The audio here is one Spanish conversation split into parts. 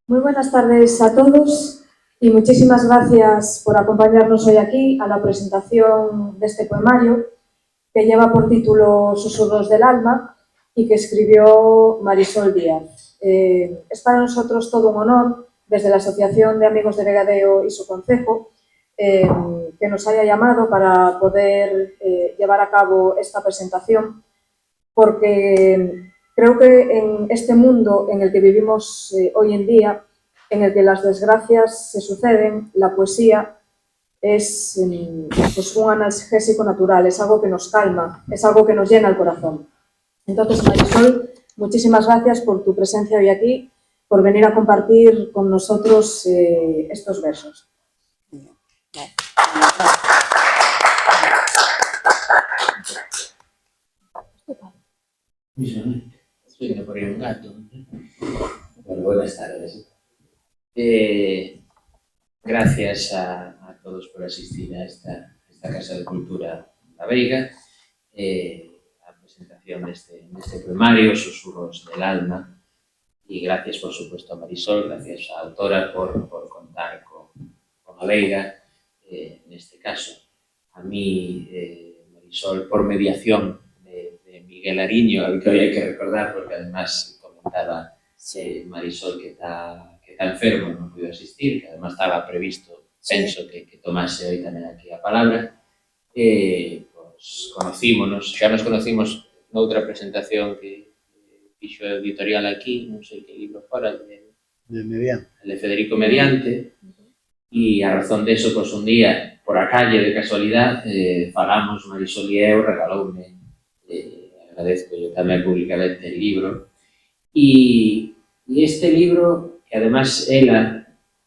Muy buenas tardes a todos y muchísimas gracias por acompañarnos hoy aquí a la presentación de este poemario que lleva por título Susurros del alma y que escribió Marisol Díaz. Es para nosotros todo un honor, desde la Asociación de Amigos de Vegadeo y su concejo, que nos haya llamado para poder llevar a cabo esta presentación, porque creo que en este mundo en el que vivimos hoy en día, en el que las desgracias se suceden, la poesía es pues un analgésico natural, es algo que nos calma, es algo que nos llena el corazón. Entonces, Marisol, muchísimas gracias por tu presencia hoy aquí, por venir a compartir con nosotros estos versos. Suena por ahí un gato. Bueno, buenas tardes. Gracias a todos por asistir a esta Casa de Cultura La Veiga, a presentación de este poemario, Susurros del alma, y gracias, por supuesto, a Marisol, gracias a la autora por contar con La Veiga, en este caso. A mí, Marisol, por mediación de Miguel Ariño, al que hoy hay que recordar, porque además comentaba Marisol que está enfermo, non pudo asistir, que además estaba previsto, penso, que tomase hoy tamén aquí a palabra. Pues conocímonos, xa nos conocimos noutra presentación que fixo editorial aquí, non sei que libro fora, de Federico Mediante, e a razón deso, pois un día, por a calle de casualidad, falamos, Marisol e eu, regaloume, agradezco yo tamén públicamente el libro, e este libro, que además ela,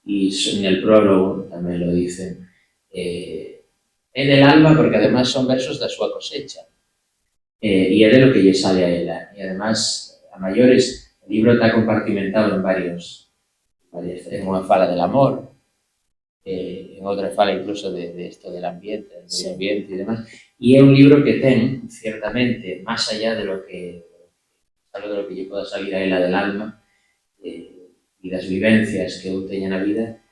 y en el prólogo tamén lo dicen, é del alma porque además son versos da súa cosecha, e é de lo que lle sale a ela, e además, a maiores, o libro está compartimentado en varios, en unha fala del amor, en outra fala incluso de esto del ambiente, del medio ambiente e demás, e é un libro que ten, ciertamente, máis allá de lo que lle poda salir a ela del alma, e das vivencias que eu teño na vida,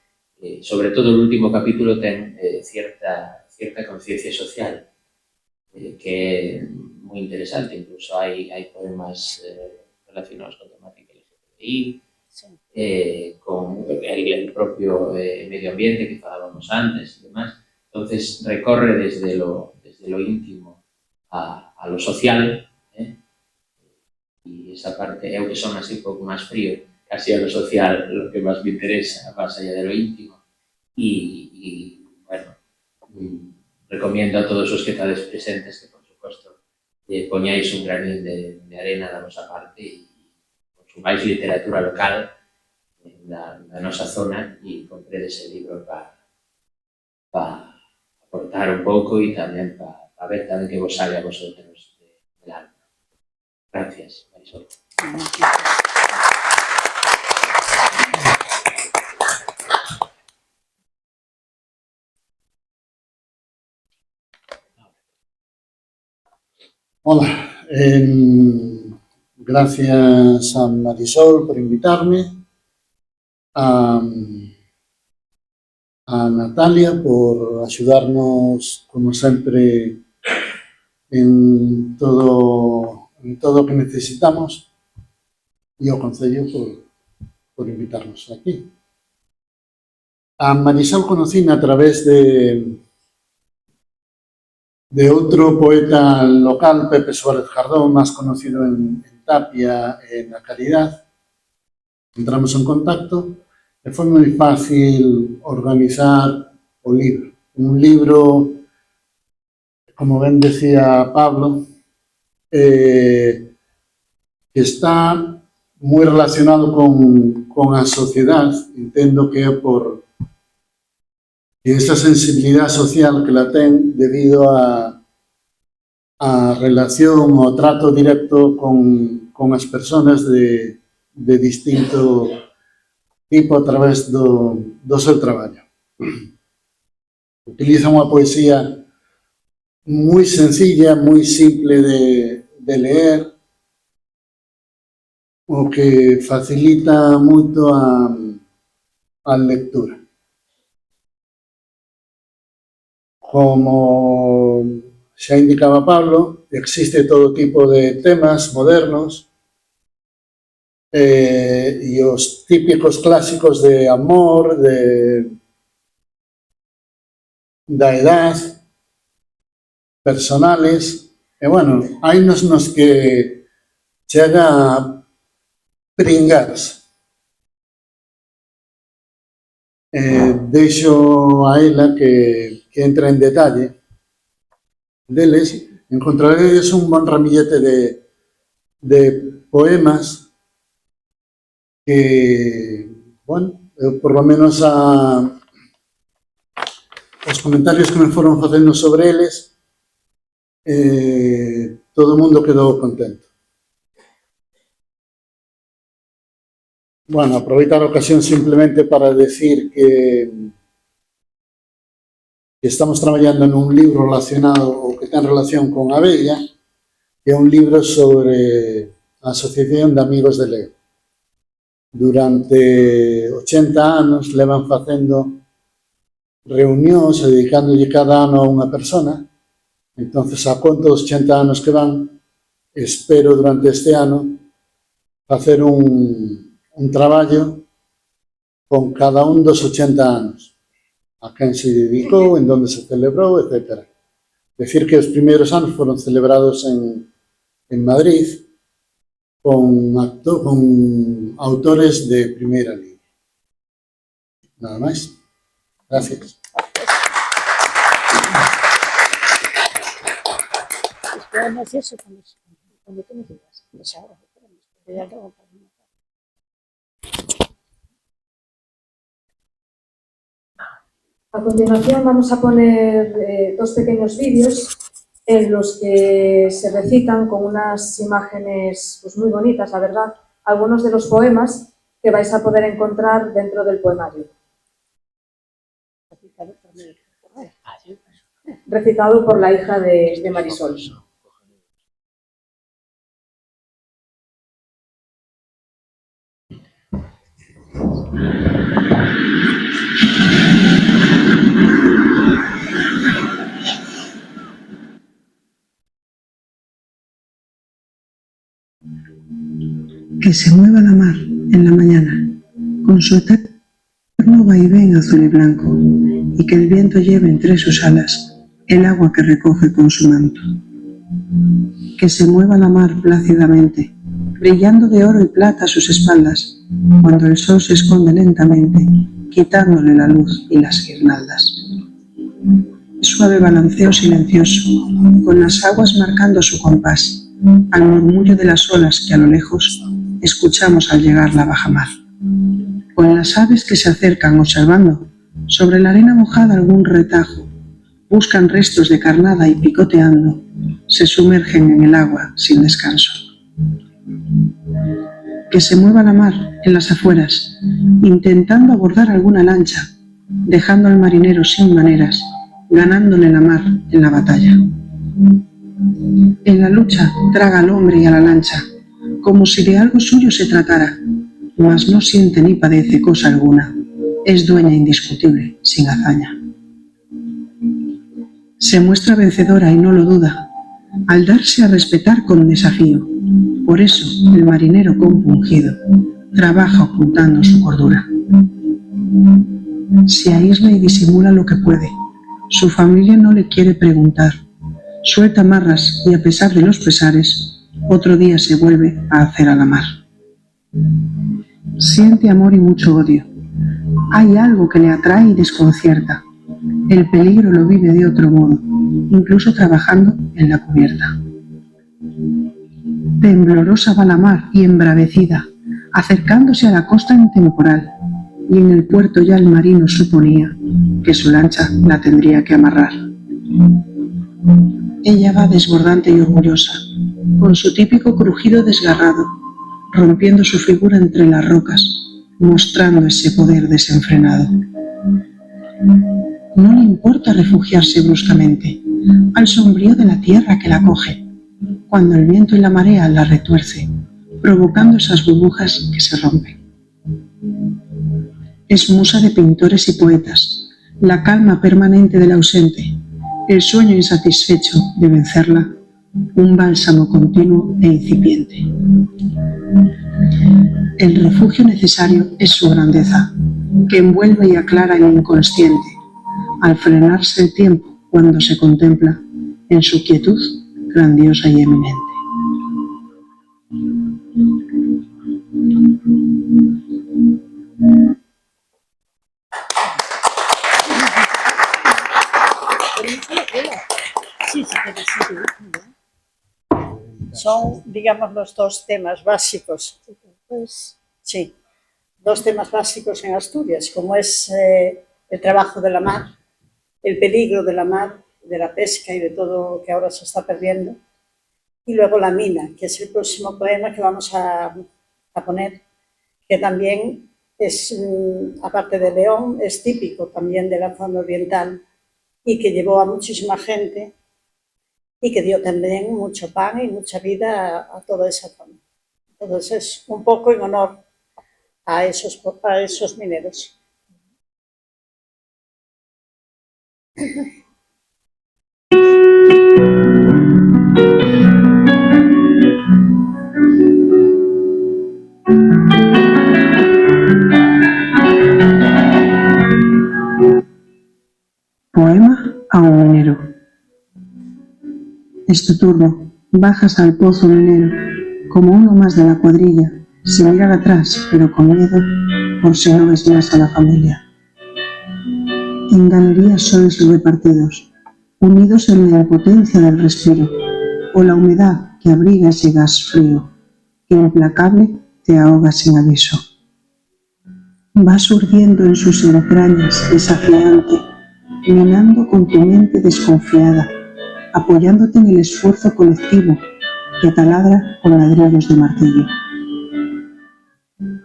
sobre todo o último capítulo ten cierta conciencia social, que é moi interesante, incluso hai poemas relacionados con temática LGTBI, con el propio medio ambiente que falábamos antes e demás. Entonces recorre desde lo íntimo a lo social, e esa parte, eu que son así un pouco máis frío, casi a lo social, lo que máis me interesa, máis allá de lo íntimo. E bueno, recomiendo a todos os que estades presentes que, por suposto, poñáis un granín de arena da vosa parte e consumáis literatura local da nosa zona e compredes el libro para aportar un pouco e tamén para ver tamén que vos sale a vosotros del alma. Gracias, Marisol. Hola, gracias a Marisol por invitarme, a Natalia por ayudarnos, como siempre, en todo o que necesitamos, e ao Concello por invitarnos aquí. A Marisol conocina a través de outro poeta local, Pepe Suárez Jardón, máis conocido en Tapia e na Caridad. Entramos en contacto e foi moi fácil organizar o libro. Un libro, como ben decía Pablo, que está moi relacionado con a sociedade. Entendo que é por esa sensibilidade social que la ten debido a relación, ao trato directo con as persoas de distinto tipo a través do seu traballo. Utiliza unha poesía moi sencilla, moi simple de leer, o que facilita moito a lectura. Como xa indicaba Pablo, existe todo tipo de temas modernos e os típicos clásicos de amor, da edad, personales, e bueno, hai nos que chega a pringarse. Deixo a ela que entra en detalle deles. Encontraredes un bon ramillete de poemas que, bueno, por lo menos os comentarios que me foron facendo sobre eles, todo o mundo quedou contento. Bueno, aproveitar a ocasión simplemente para decir que estamos traballando nun libro relacionado ou que ten relación con a abella, que é un libro sobre a Asociación de Amigos de Leo. Durante 80 anos levan facendo reunións e dedicándolle cada ano a unha persona. Entonces, a conto dos 80 anos que van, espero durante este ano facer un traballo con cada un dos 80 anos, a quen se dedicou, en donde se celebrou, etc. Decir que os primeiros anos foron celebrados en Madrid con autores de primeira línea. Nada máis. Gracias. Además eso, cuando tú me digas, pues ahora, ya luego para mí. A continuación vamos a poner dos pequeños vídeos en los que se recitan con unas imágenes pues, muy bonitas, la verdad, algunos de los poemas que vais a poder encontrar dentro del poemario. Recitado por la hija de Marisol. Que se mueva la mar en la mañana, con su eterno vaivén azul y blanco, y que el viento lleve entre sus alas el agua que recoge con su manto. Que se mueva la mar plácidamente, brillando de oro y plata a sus espaldas, cuando el sol se esconde lentamente, quitándole la luz y las guirnaldas. Suave balanceo silencioso, con las aguas marcando su compás, al murmullo de las olas que a lo lejos escuchamos al llegar la bajamar. Con las aves que se acercan observando, sobre la arena mojada algún retajo, buscan restos de carnada y picoteando, se sumergen en el agua sin descanso. Que se mueva la mar en las afueras, intentando abordar alguna lancha, dejando al marinero sin maneras, ganándole la mar en la batalla. En la lucha traga al hombre y a la lancha, como si de algo suyo se tratara, mas no siente ni padece cosa alguna, es dueña indiscutible, sin hazaña. Se muestra vencedora y no lo duda, al darse a respetar con desafío. Por eso el marinero compungido trabaja ocultando su cordura. Se aísla y disimula lo que puede, su familia no le quiere preguntar, suelta amarras y a pesar de los pesares, otro día se vuelve a hacer a la mar. Siente amor y mucho odio. Hay algo que le atrae y desconcierta. El peligro lo vive de otro modo, incluso trabajando en la cubierta. Temblorosa va la mar y embravecida, acercándose a la costa en temporal, y en el puerto ya el marino suponía que su lancha la tendría que amarrar. Ella va desbordante y orgullosa, con su típico crujido desgarrado, rompiendo su figura entre las rocas, mostrando ese poder desenfrenado. No le importa refugiarse bruscamente al sombrío de la tierra que la coge, cuando el viento y la marea la retuerce, provocando esas burbujas que se rompen. es musa de pintores y poetas, la calma permanente del ausente, el sueño insatisfecho de vencerla, un bálsamo continuo e incipiente. El refugio necesario es su grandeza, que envuelve y aclara el inconsciente, al frenarse el tiempo cuando se contempla en su quietud grandiosa y eminente. Sí, sí, pero sí, son, digamos, los dos temas básicos. Pues sí, dos temas básicos en Asturias, como es el trabajo de la mar, el peligro de la mar, de la pesca y de todo lo que ahora se está perdiendo. Y luego la mina, que es el próximo poema que vamos a poner, que también es, aparte de León, es típico también de la zona oriental y que llevó a muchísima gente y que dio también mucho pan y mucha vida a toda esa zona. Entonces es un poco en honor a esos mineros. Poema a un minero. Es tu turno, bajas al pozo minero, como uno más de la cuadrilla, sin mirar atrás, pero con miedo, por si no ves más a la familia. En galerías sois repartidos, unidos en la impotencia del respiro, o la humedad que abriga ese gas frío, que implacable te ahoga sin aviso. Vas urdiendo en sus entrañas desafiante, minando con tu mente desconfiada, apoyándote en el esfuerzo colectivo que taladra con ladrillos de martillo.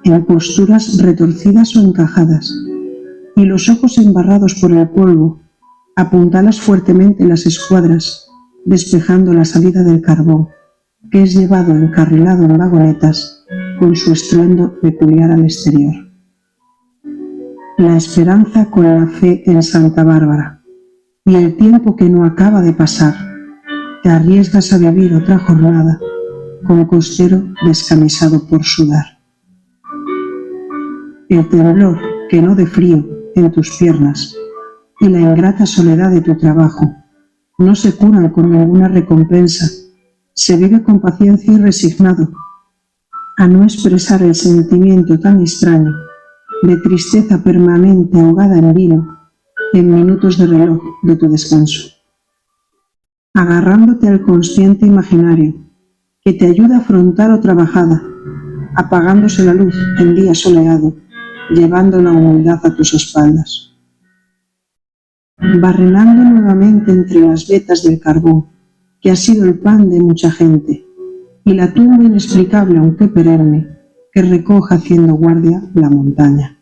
En posturas retorcidas o encajadas, y los ojos embarrados por el polvo, apuntalas fuertemente las escuadras, despejando la salida del carbón, que es llevado encarrilado en vagonetas con su estruendo peculiar al exterior. La esperanza con la fe en Santa Bárbara, y el tiempo que no acaba de pasar, te arriesgas a vivir otra jornada con costero descamisado por sudar. El temblor, que no de frío, en tus piernas, y la ingrata soledad de tu trabajo, no se curan con ninguna recompensa, se vive con paciencia y resignado, a no expresar el sentimiento tan extraño de tristeza permanente ahogada en vino, en minutos de reloj de tu descanso. Agarrándote al consciente imaginario, que te ayuda a afrontar otra bajada, apagándose la luz en día soleado, llevando la humildad a tus espaldas. Barrenando nuevamente entre las vetas del carbón, que ha sido el pan de mucha gente, y la tumba inexplicable aunque perenne, que recoja haciendo guardia la montaña.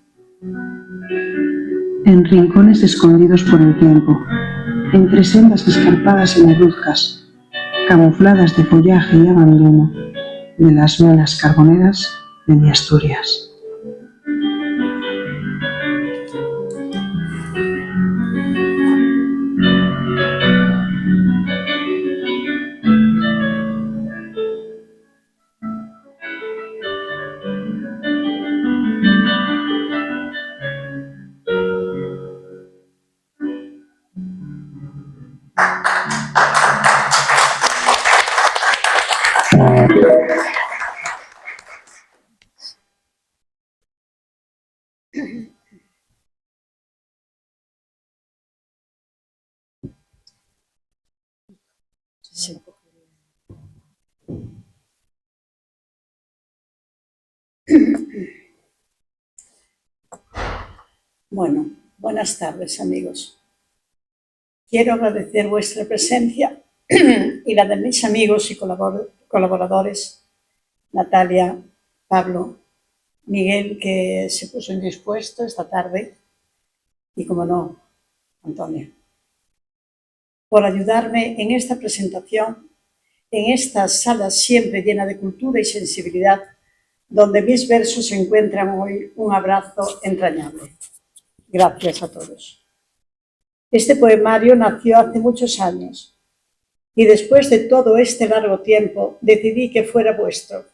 En rincones escondidos por el tiempo, entre sendas escarpadas y negruzcas, camufladas de follaje y abandono, de las minas carboneras de mi Asturias. Sí. Bueno, buenas tardes, amigos. Quiero agradecer vuestra presencia y la de mis amigos y colaboradores, Natalia, Pablo, Miguel, que se puso indispuesto esta tarde, y, como no, Antonio, por ayudarme en esta presentación, en esta sala siempre llena de cultura y sensibilidad donde mis versos encuentran hoy un abrazo entrañable. Gracias a todos. Este poemario nació hace muchos años y después de todo este largo tiempo decidí que fuera vuestro,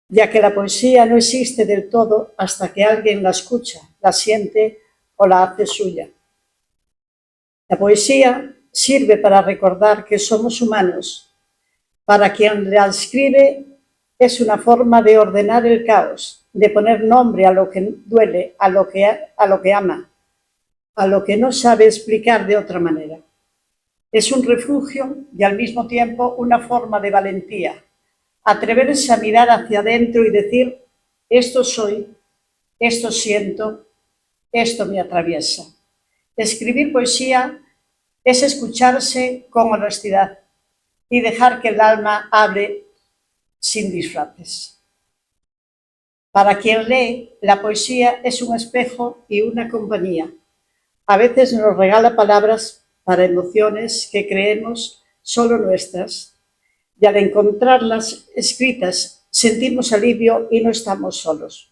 ya que la poesía no existe del todo hasta que alguien la escucha, la siente o la hace suya. La poesía sirve para recordar que somos humanos. Para quien la escribe es una forma de ordenar el caos, de poner nombre a lo que duele, a lo que ama, a lo que no sabe explicar de otra manera. Es un refugio y al mismo tiempo una forma de valentía, atreverse a mirar hacia adentro y decir, esto soy, esto siento, esto me atraviesa. Escribir poesía es escucharse con honestidad y dejar que el alma hable sin disfraces. Para quien lee, la poesía es un espejo y una compañía. A veces nos regala palabras para emociones que creemos solo nuestras, y al encontrarlas escritas sentimos alivio y no estamos solos.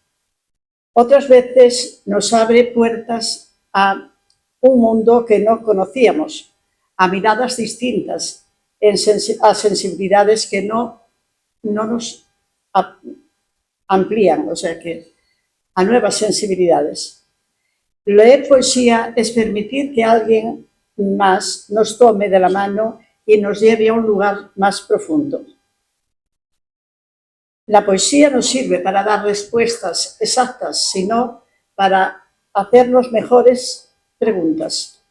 Otras veces nos abre puertas a un mundo que no conocíamos, a miradas distintas, a sensibilidades que no nos amplían, o sea que a nuevas sensibilidades. Leer poesía es permitir que alguien más nos tome de la mano y nos lleve a un lugar más profundo. La poesía no sirve para dar respuestas exactas, sino para hacernos mejores preguntas.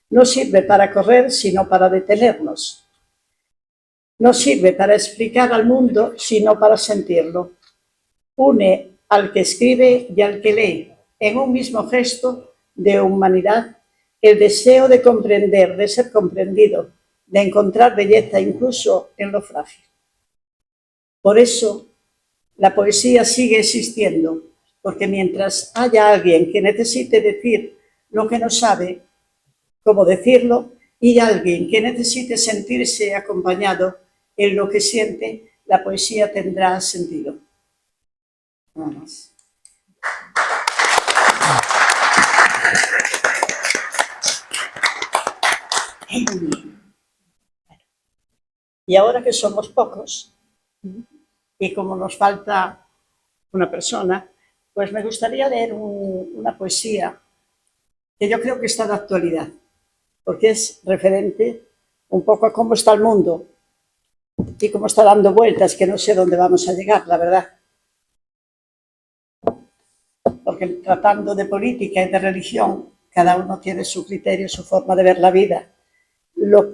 No sirve para correr, sino para detenernos. No sirve para explicar al mundo, sino para sentirlo. Une al que escribe y al que lee, en un mismo gesto de humanidad, el deseo de comprender, de ser comprendido, de encontrar belleza incluso en lo frágil. Por eso, la poesía sigue existiendo, porque mientras haya alguien que necesite decir lo que no sabe cómo decirlo, y alguien que necesite sentirse acompañado en lo que siente, la poesía tendrá sentido. Nada más. Y ahora que somos pocos, y como nos falta una persona, pues me gustaría leer una poesía que yo creo que está de actualidad, porque es referente un poco a cómo está el mundo y cómo está dando vueltas, que no sé dónde vamos a llegar, la verdad. Porque tratando de política y de religión, cada uno tiene su criterio, su forma de ver la vida.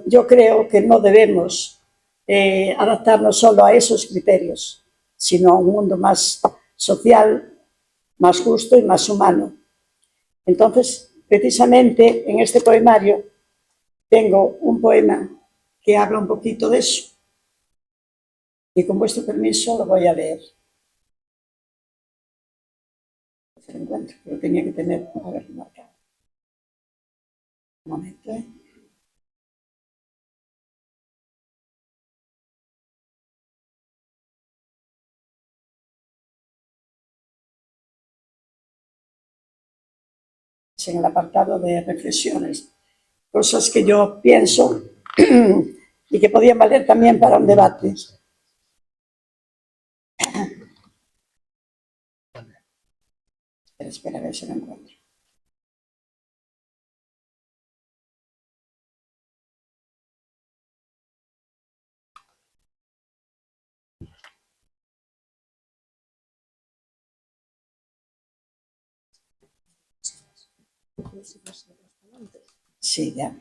Yo creo que no debemos adaptarnos solo a esos criterios, sino a un mundo más social, más justo y más humano. Entonces, precisamente en este poemario tengo un poema que habla un poquito de eso. Y con vuestro permiso lo voy a leer. Se lo encuentro, pero tenía que tener, a ver, marcado. Un momento, ¿eh? En el apartado de reflexiones, cosas que yo pienso y que podían valer también para un debate. Espera, a ver si lo encuentro. Sí, ya.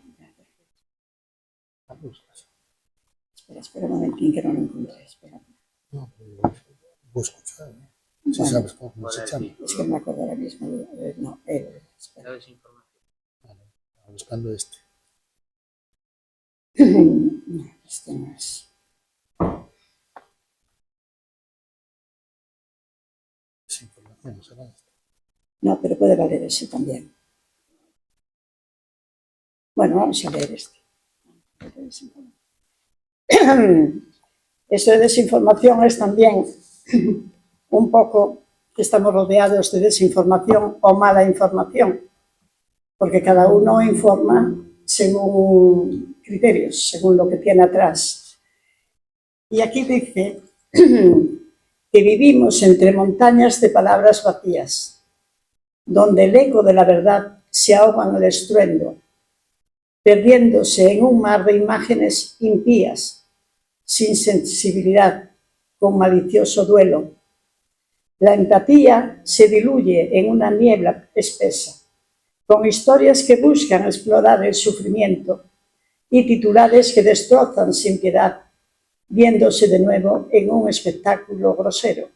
Espera un momentín que no lo encontré. Espera. No, vos escuchar, ¿no? Si bueno, sabes cómo se llama. Es que no me acuerdo ahora mismo. No, La desinformación. Vale, estaba buscando este. No, este no es. Desinformación, será este. No, pero puede valer ese también. Bueno, vamos a leer este. Esto de desinformación es también un pouco que estamos rodeados de desinformación ou mala información, porque cada uno informa según criterios, según lo que tiene atrás. Y aquí dice que vivimos entre montañas de palabras vacías, donde el eco de la verdad se ahoga en el estruendo, perdiéndose en un mar de imágenes impías, sin sensibilidad, con malicioso duelo. La empatía se diluye en una niebla espesa, con historias que buscan explorar el sufrimiento y titulares que destrozan sin piedad, viéndose de nuevo en un espectáculo grosero.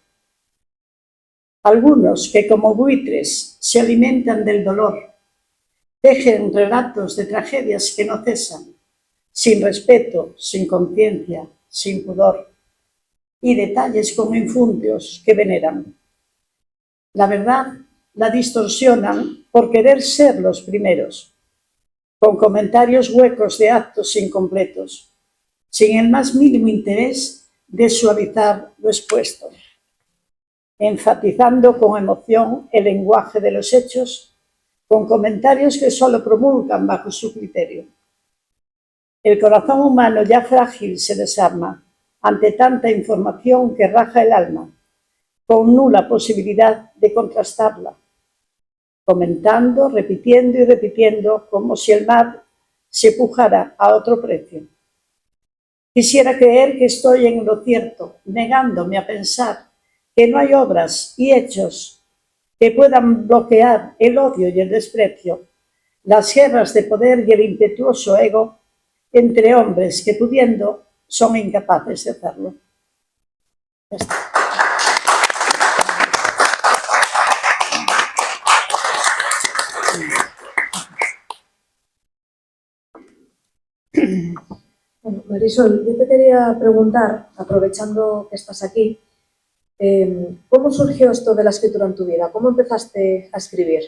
Algunos que como buitres se alimentan del dolor, tejen relatos de tragedias que no cesan, sin respeto, sin conciencia, sin pudor, y detalles con infundios que veneran. La verdad la distorsionan por querer ser los primeros, con comentarios huecos de actos incompletos, sin el más mínimo interés de suavizar lo expuesto, enfatizando con emoción el lenguaje de los hechos, con comentarios que solo promulgan bajo su criterio. El corazón humano ya frágil se desarma ante tanta información que raja el alma, con nula posibilidad de contrastarla, comentando, repitiendo y repitiendo como si el mar se pujara a otro precio. Quisiera creer que estoy en lo cierto, negándome a pensar que no hay obras y hechos que puedan bloquear el odio y el desprecio, las guerras de poder y el impetuoso ego entre hombres que, pudiendo, son incapaces de hacerlo. Ya está. Bueno, Marisol, yo te quería preguntar, aprovechando que estás aquí, ¿cómo surgió esto de la escritura en tu vida? ¿Cómo empezaste a escribir?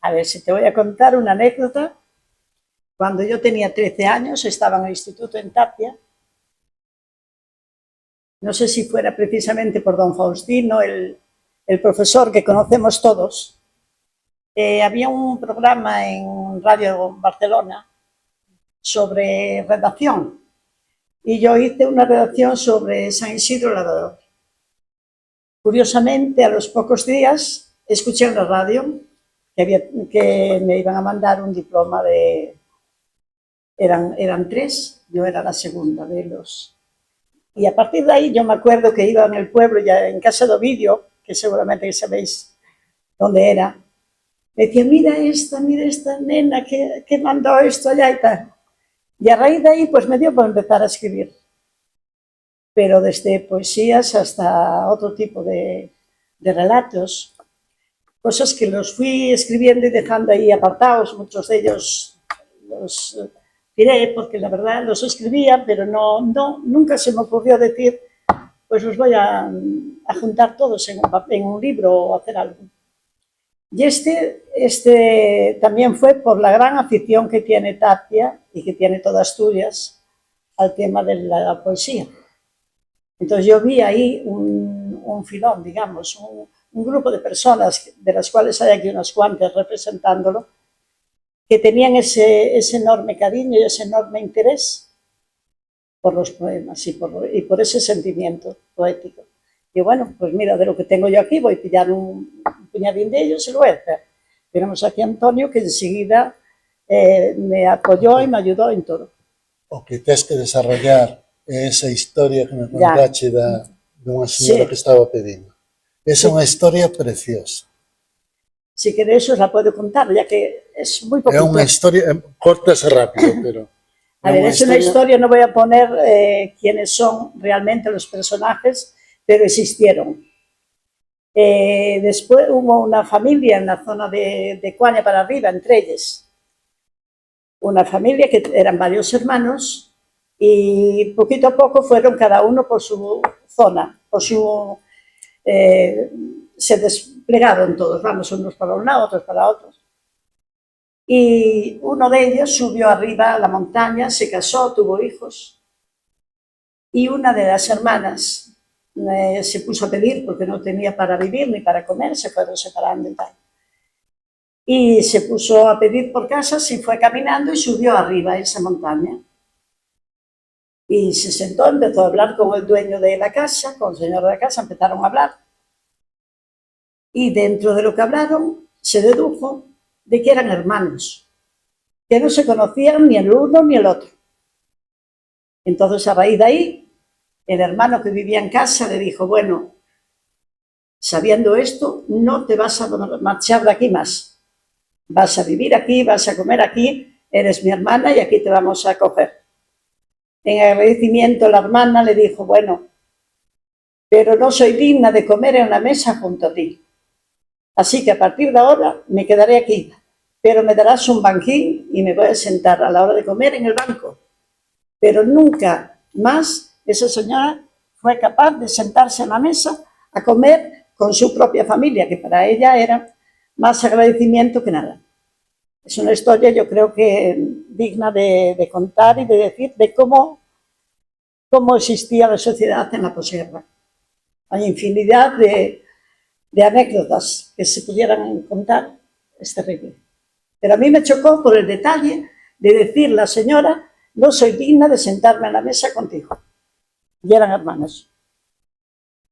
A ver, si te voy a contar una anécdota. Cuando yo tenía 13 años, estaba en el instituto en Tapia. No sé si fuera precisamente por don Faustino, el profesor que conocemos todos. Había un programa en Radio Barcelona sobre redacción y yo hice una redacción sobre San Isidro Labrador. Curiosamente, a los pocos días escuché en la radio que me iban a mandar un diploma de... Eran 3, yo era la segunda de los... Y a partir de ahí yo me acuerdo que iba en el pueblo, ya en casa de Ovidio, que seguramente sabéis dónde era, me decía, mira esta nena que mandó esto allá y tal. Y a raíz de ahí pues me dio por empezar a escribir. Pero desde poesías hasta otro tipo de relatos, cosas que los fui escribiendo y dejando ahí apartados, muchos de ellos los tiré porque la verdad los escribía, pero nunca se me ocurrió decir, pues los voy a juntar todos en un libro o hacer algo. Y este también fue por la gran afición que tiene Tapia y que tiene toda Asturias al tema de la poesía. Entonces yo vi ahí un filón, digamos, un grupo de personas, de las cuales hay aquí unas cuantas representándolo, que tenían ese enorme cariño y ese enorme interés por los poemas y por ese sentimiento poético. Y bueno, pues mira, de lo que tengo yo aquí voy a pillar un puñadín de ellos y lo voy a hacer. Tenemos aquí a Antonio, que enseguida me apoyó y me ayudó en todo. O que tens que desarrollar esa historia que me contaste de unha señora que estaba pedindo. Esa é unha historia preciosa. Si queréis os la puedo contar, ya que es muy poquito. É unha historia, cortas rápido, pero... A ver, es una historia, no voy a poner quiénes son realmente los personajes, pero existieron. Después hubo una familia en la zona de Cuaña para arriba, entre ellos. Una familia que eran varios hermanos y poquito a poco fueron cada uno por su zona, se desplegaron todos, vamos, unos para un lado, otros para otros. Y uno de ellos subió arriba a la montaña, se casó, tuvo hijos. Y una de las hermanas se puso a pedir porque no tenía para vivir ni para comer, se fueron separando y tal. Y se puso a pedir por casas y fue caminando y subió arriba a esa montaña. Y se sentó, empezó a hablar con el dueño de la casa, con el señor de la casa, empezaron a hablar. Y dentro de lo que hablaron, se dedujo de que eran hermanos, que no se conocían ni el uno ni el otro. Entonces, a raíz de ahí, el hermano que vivía en casa le dijo, bueno, sabiendo esto, no te vas a marchar de aquí más. Vas a vivir aquí, vas a comer aquí, eres mi hermana y aquí te vamos a acoger. En agradecimiento, la hermana le dijo, bueno, pero no soy digna de comer en una mesa junto a ti. Así que a partir de ahora me quedaré aquí, pero me darás un banquín y me voy a sentar a la hora de comer en el banco. Pero nunca más esa señora fue capaz de sentarse en la mesa a comer con su propia familia, que para ella era más agradecimiento que nada. Es una historia, yo creo que digna de contar y de decir de cómo existía la sociedad en la posguerra. Hay infinidad de anécdotas que se pudieran contar, es terrible. Pero a mí me chocó por el detalle de decir la señora, no soy digna de sentarme en la mesa contigo. Y eran hermanos.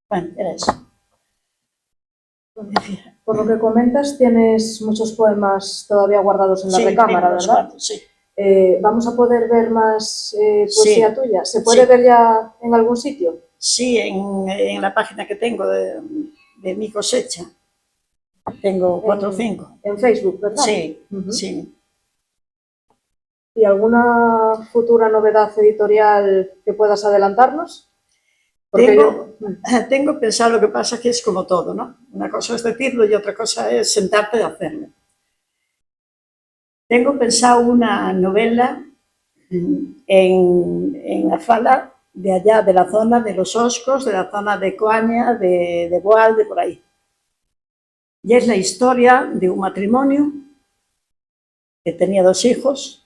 Bueno, era eso. Por lo que comentas, tienes muchos poemas todavía guardados en la recámara, tengo unos ¿verdad? cuantos, sí. ¿Vamos a poder ver más poesía Sí. tuya? ¿Se puede Sí. ver ya en algún sitio? Sí, en la página que tengo de mi cosecha. Tengo 4 o 5. En Facebook, ¿verdad? Sí, Ujú. sí. ¿Y alguna futura novedad editorial que puedas adelantarnos? Porque Tengo pensado, lo que pasa es que es como todo, ¿no? Una cosa es decirlo y otra cosa es sentarte y hacerlo. Tengo pensado una novela en la fala de allá, de la zona de los Oscos, de la zona de Coaña, de Boal, de por ahí. Y es la historia de un matrimonio que tenía 2 hijos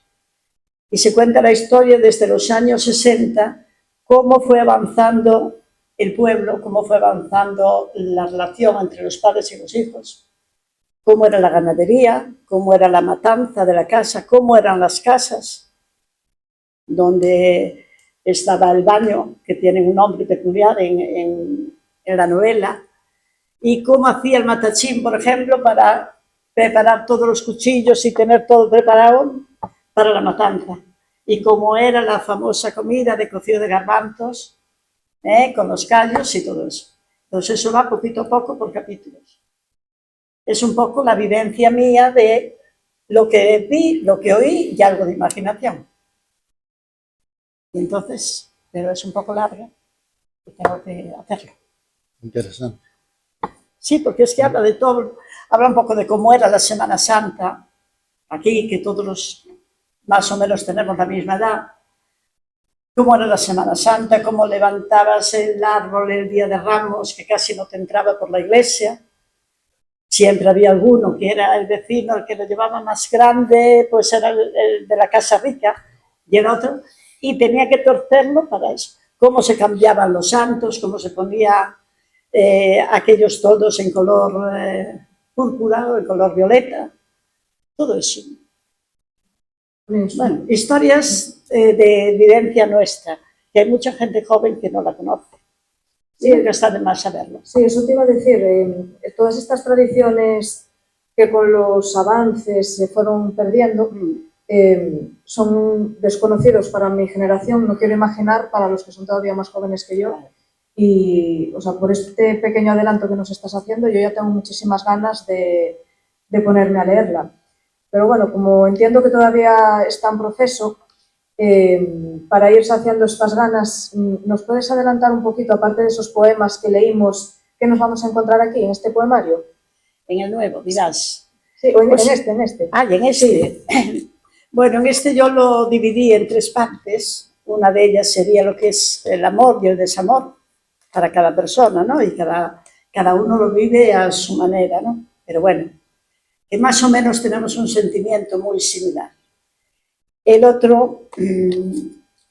y se cuenta la historia desde los años 60, cómo fue avanzando el pueblo, cómo fue avanzando la relación entre los padres y los hijos, cómo era la ganadería, cómo era la matanza de la casa, cómo eran las casas, donde estaba el baño, que tiene un nombre peculiar en la novela, y cómo hacía el matachín, por ejemplo, para preparar todos los cuchillos y tener todo preparado para la matanza. Y cómo era la famosa comida de cocido de garbanzos, con los callos y todo eso. Entonces eso va poquito a poco por capítulos. Es un poco la vivencia mía de lo que vi, lo que oí y algo de imaginación. Y entonces, pero es un poco larga y tengo que hacerlo. Interesante. Sí, porque es que habla de todo, habla un poco de cómo era la Semana Santa, aquí, que todos más o menos tenemos la misma edad, cómo era la Semana Santa, cómo levantabas el árbol el día de Ramos, que casi no te entraba por la iglesia, siempre había alguno que era el vecino, el que lo llevaba más grande, pues era el de la casa rica, y el otro, y tenía que torcerlo para eso, cómo se cambiaban los santos, cómo se ponía aquellos todos en color púrpura o en color violeta, todo eso. Bueno, historias de vivencia nuestra, que hay mucha gente joven que no la conoce. Sí, que está de más saberlo. Sí, eso te iba a decir, todas estas tradiciones que con los avances se fueron perdiendo son desconocidos para mi generación, no quiero imaginar para los que son todavía más jóvenes que yo. Y, o sea, por este pequeño adelanto que nos estás haciendo, yo ya tengo muchísimas ganas de ponerme a leerla. Pero bueno, como entiendo que todavía está en proceso, para ir saciando estas ganas, ¿nos puedes adelantar un poquito, aparte de esos poemas que leímos, qué nos vamos a encontrar aquí, en este poemario? En el nuevo, dirás. Sí, o pues, en este. Ah, y en este. Sí. Bueno, en este yo lo dividí en 3 partes. Una de ellas sería lo que es el amor y el desamor para cada persona, ¿no? Y cada uno lo vive a su manera, ¿no? Pero bueno, que más o menos tenemos un sentimiento muy similar. El otro,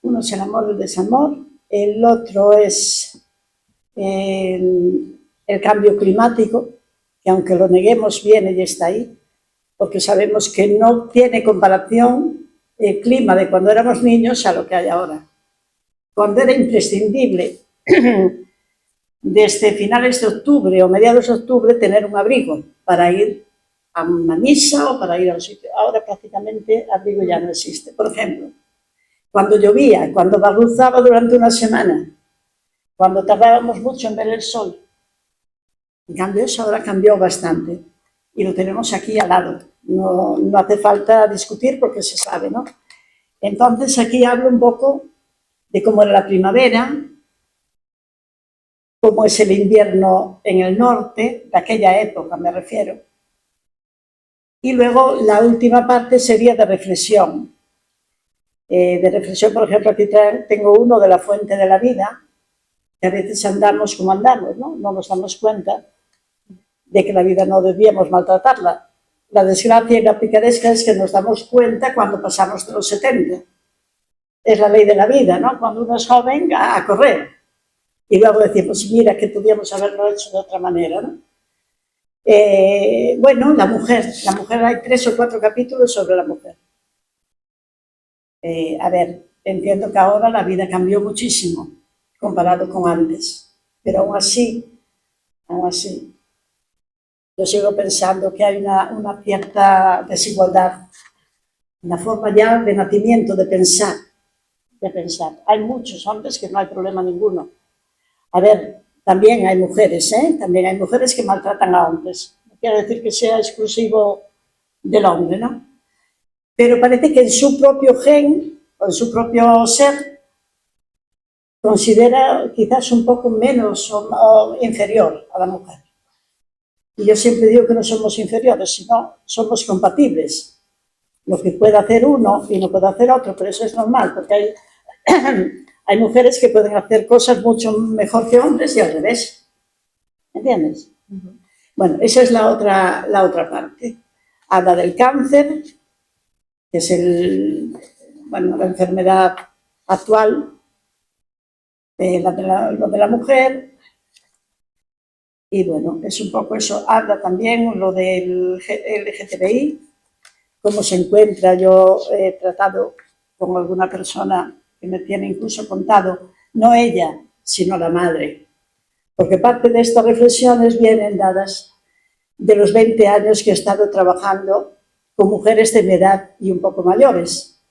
uno es el amor y el desamor, el otro es el cambio climático, que aunque lo neguemos viene y está ahí, porque sabemos que no tiene comparación el clima de cuando éramos niños a lo que hay ahora. Cuando era imprescindible desde finales de octubre o mediados de octubre tener un abrigo para ir a una misa o para ir a un sitio. Ahora prácticamente abrigo ya no existe. Por ejemplo, cuando llovía, cuando barruzaba durante una semana, cuando tardábamos mucho en ver el sol. En cambio, eso ahora cambió bastante y lo tenemos aquí al lado. No hace falta discutir porque se sabe, ¿no? Entonces, aquí hablo un poco de cómo era la primavera, cómo es el invierno en el norte, de aquella época me refiero. Y luego la última parte sería de reflexión. Por ejemplo, aquí tengo uno de la fuente de la vida, que a veces andamos como andamos, ¿no? No nos damos cuenta de que la vida no debíamos maltratarla. La desgracia y la picaresca es que nos damos cuenta cuando pasamos de los 70. Es la ley de la vida, ¿no? Cuando uno es joven, a correr. Y luego decimos, mira, que podíamos haberlo hecho de otra manera, ¿no? Bueno, la mujer hay 3 o 4 capítulos sobre la mujer. A ver, entiendo que ahora la vida cambió muchísimo comparado con antes, pero aún así, yo sigo pensando que hay una cierta desigualdad, una forma ya de nacimiento, de pensar. Hay muchos hombres que no hay problema ninguno. A ver, también hay mujeres, también hay mujeres que maltratan a hombres. No quiero decir que sea exclusivo del hombre, ¿no? Pero parece que en su propio gen, o en su propio ser, considera quizás un poco menos o inferior a la mujer. Y yo siempre digo que no somos inferiores, sino somos compatibles. Lo que puede hacer uno y no puede hacer otro, pero eso es normal, porque hay mujeres que pueden hacer cosas mucho mejor que hombres y al revés. ¿Entiendes? Bueno, esa es la otra parte. Habla del cáncer, que es la enfermedad actual, lo de la mujer, y bueno, es un poco eso. Habla también lo del LGTBI, cómo se encuentra. Yo he tratado con alguna persona que me tiene incluso contado, no ella, sino la madre, porque parte de estas reflexiones vienen dadas de los 20 años que he estado trabajando con mujeres de mi edad y un poco mayores,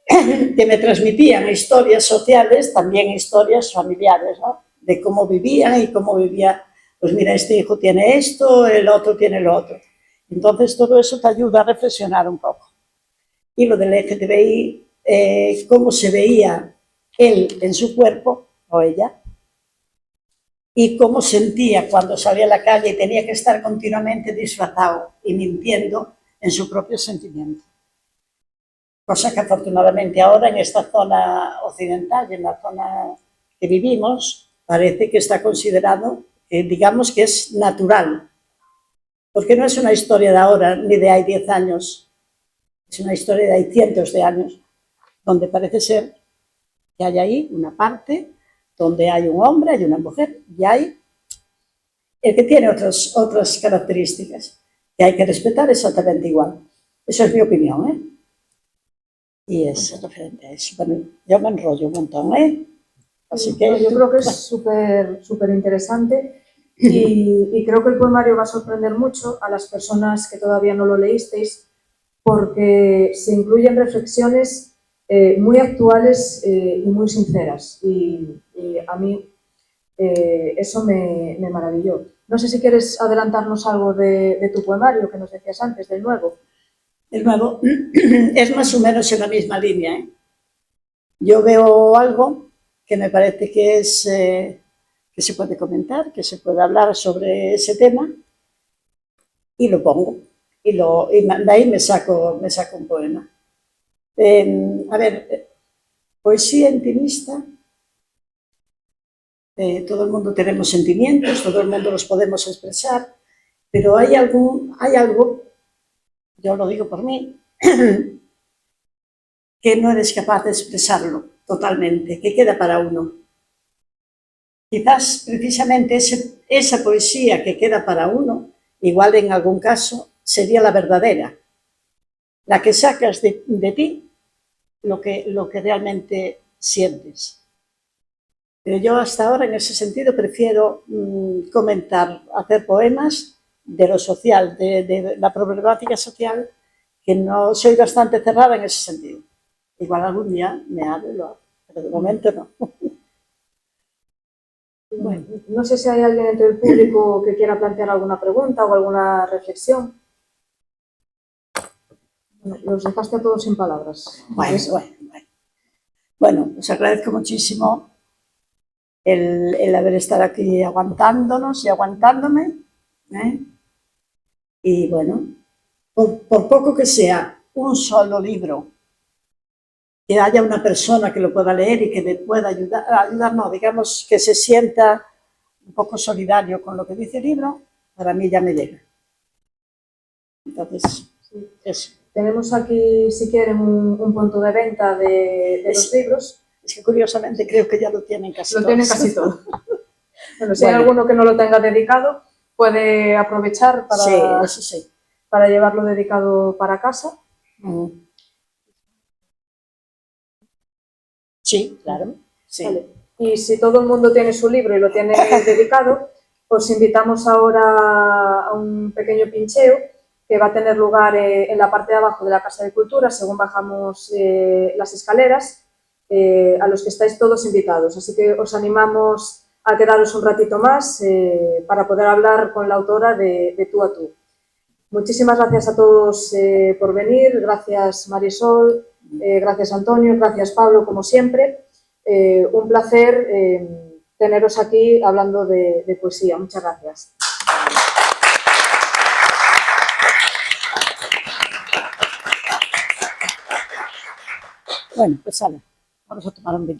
que me transmitían historias sociales, también historias familiares, ¿no? De cómo vivían y cómo vivía, pues mira, este hijo tiene esto, el otro tiene lo otro. Entonces todo eso te ayuda a reflexionar un poco. Y lo del LGTBI, cómo se veía él en su cuerpo, o ella, y cómo sentía cuando salía a la calle y tenía que estar continuamente disfrazado y mintiendo en su propio sentimiento. Cosa que afortunadamente ahora en esta zona occidental y en la zona que vivimos parece que está considerado, digamos que es natural, porque no es una historia de ahora ni de hay 10 años, es una historia de hay cientos de años, donde parece ser que hay ahí una parte donde hay un hombre, hay una mujer y hay el que tiene otras características que hay que respetar exactamente igual. Eso es mi opinión, ¿eh? Y es referente a eso. Bueno, yo me enrollo un montón, ¿eh? Así que... Yo creo que es súper interesante y creo que el poemario va a sorprender mucho a las personas que todavía no lo leísteis porque se incluyen reflexiones muy actuales y muy sinceras y a mí eso me maravilló. No sé si quieres adelantarnos algo de tu poemario que nos decías antes, del nuevo. El nuevo es más o menos en la misma línea, ¿eh? Yo veo algo que me parece que se puede comentar, que se puede hablar sobre ese tema y lo pongo. Y de ahí me saco un poema. A ver, poesía intimista. Todo el mundo tenemos sentimientos, todo el mundo los podemos expresar, pero hay algo, yo lo digo por mí, que no eres capaz de expresarlo totalmente, que queda para uno. quizás precisamente esa poesía que queda para uno, igual en algún caso, sería la verdadera, la que sacas de ti lo que realmente sientes. Pero yo hasta ahora, en ese sentido, prefiero comentar, hacer poemas de lo social, de la problemática social, que no soy bastante cerrada en ese sentido. Igual algún día me abro y lo hago, pero de momento no. Bueno, no sé si hay alguien entre el público que quiera plantear alguna pregunta o alguna reflexión. Bueno, los dejaste a todos sin palabras. Bueno, os agradezco muchísimo el haber estado aquí aguantándonos y aguantándome, ¿eh? Y bueno, por poco que sea un solo libro, que haya una persona que lo pueda leer y que le pueda ayudar, no, digamos que se sienta un poco solidario con lo que dice el libro, para mí ya me llega. Entonces, eso. Tenemos aquí, si quieren, un punto de venta de los libros. Es que curiosamente creo que ya lo tienen casi todos. Lo tienen casi todo. Bueno, si hay alguno que no lo tenga dedicado, puede aprovechar para llevarlo dedicado para casa. Sí, claro. Sí. Vale. Y si todo el mundo tiene su libro y lo tiene dedicado, os invitamos ahora a un pequeño pincheo que va a tener lugar en la parte de abajo de la Casa de Cultura, según bajamos las escaleras, a los que estáis todos invitados. Así que os animamos a quedaros un ratito más para poder hablar con la autora de Tú a Tú. Muchísimas gracias a todos por venir, gracias Marisol, gracias Antonio, gracias Pablo, como siempre. Un placer teneros aquí hablando de poesía. Muchas gracias. Bueno, pues vamos a tomar un vino.